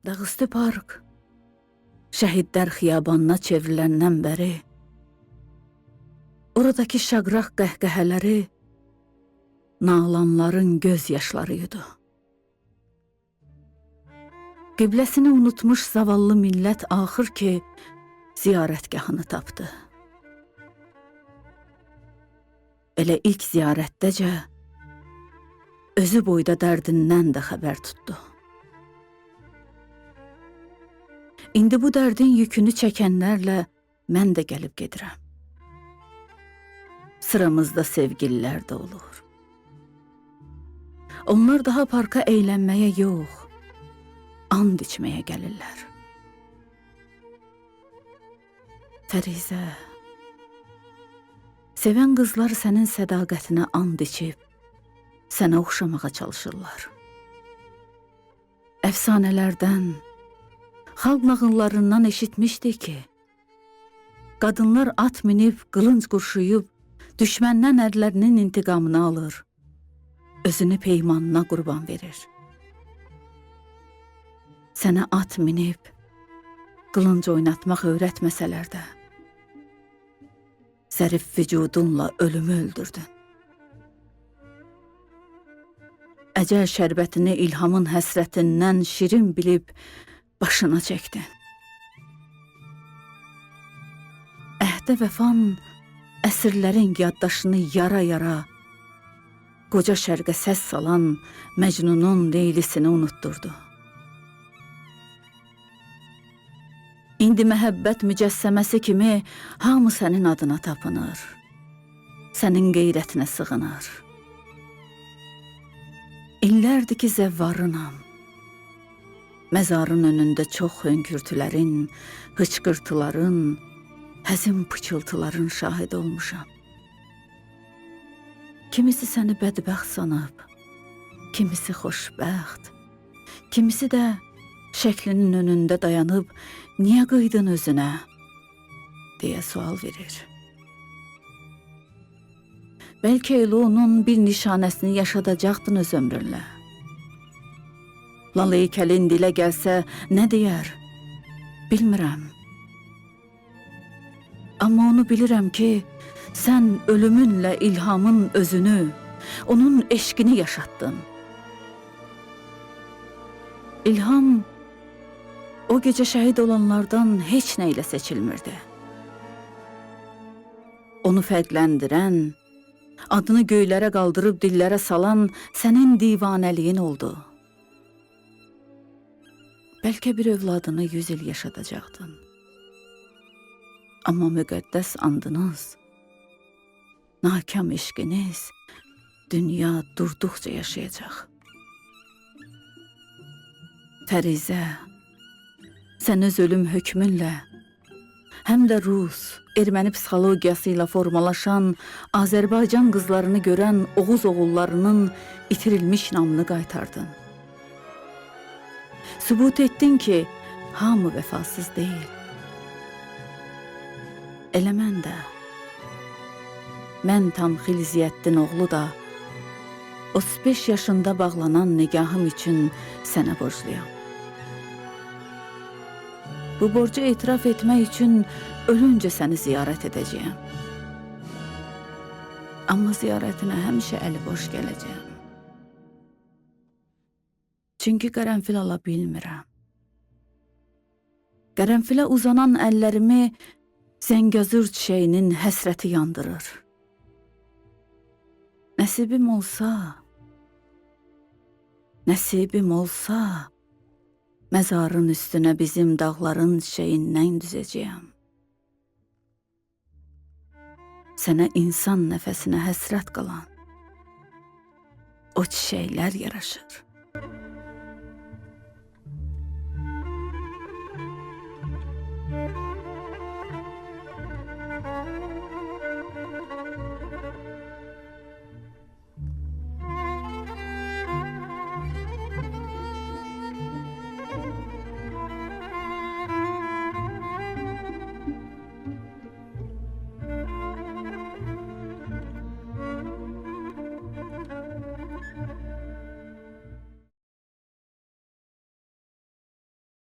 Dağüstü park, şəhidlər xiyabanına çevriləndən bəri, oradakı şaqraq qəhqəhələri nalanların göz yaşlarıydı. Qibləsini unutmuş zavallı millət axır ki, ziyarətgahını tapdı. Elə ilk ziyarətdəcə, özü boyda dərdindən də xəbər tutdu. İndi bu dərdin yükünü çəkənlərlə mən də gəlib gedirəm. Sıramızda sevgililər də olur. Onlar daha parka eğlənməyə yox, and içməyə gəlirlər. Fərizə, sevən qızlar sənin sədaqətinə and içib, sənə oxşamağa çalışırlar. Əfsanələrdən, xalq nağıllarından eşitmişdik ki, qadınlar at minib, qılınc qurşuyub, düşməndən ərlərinin intiqamını alır, özünü peymanına qurban verir. Sənə at minib, qılınc oynatmaq öyrətməsələr də, zərif vücudunla ölümü öldürdün. Əcəl şərbətini ilhamın həsrətindən şirin bilib başına çəkdin. Əhdə vəfan əsirlərin yaddaşını yara-yara, qoca şərqə səs salan Məcnunun Leylisini unutturdu. İndi məhəbbət mücəssəməsi kimi hamı sənin adına tapınır, sənin qeyrətinə sığınır. İllərdir ki, zəvvarınam, məzarın önündə çox hönkürtülərin, hıçqırtıların, həzin pıçıltıların şahidi olmuşam. Kimisi səni bədbəxt sanıb, kimisi xoşbəxt, kimisi də şəklinin önündə dayanıb, niyə qıydın özünə, deyə sual verir. Bəlkə elə onun bir nişanəsini yaşadacaqdın öz ömrünlə. Lal heykəlin dilə gəlsə nə deyər, bilmirəm. Amma onu bilirəm ki, sən ölümünlə ilhamın özünü, onun eşqini yaşatdın. İlham o gecə şəhid olanlardan heç nə ilə seçilmirdi. Onu fərqləndirən, adını göylərə qaldırıb dillərə salan sənin divanəliyin oldu. Bəlkə bir övladını 100 il yaşadacaqdın. Amma müqəddəs andınız, nakam eşqiniz dünya durduqca yaşayacaq. Fərizə, sən öz ölüm hökmünlə, həm də Rus, erməni psixologiyası ilə formalaşan Azərbaycan qızlarını görən Oğuz oğullarının itirilmiş namını qaytardın. Sübut etdin ki, hamı vəfasız deyil. Elə mən də, mən Tamxil Ziyəddin oğlu da, 35 yaşında bağlanan nigahım üçün sənə borcluyam. Bu borcu etiraf etmək üçün ölüncə səni ziyarət edəcəyəm. Amma ziyarətinə həmişə əli boş gələcəyəm. Çünki qərənfil ala bilmirəm. Qərənfilə uzanan əllərimi Zəngəzur çiçəyinin həsrəti yandırır. Nəsibim olsa, məzarın üstünə bizim dağların çiçəyindən düzəcəyəm. Sənə insan nəfəsinə həsrət qalan o çiçəklər yaraşır.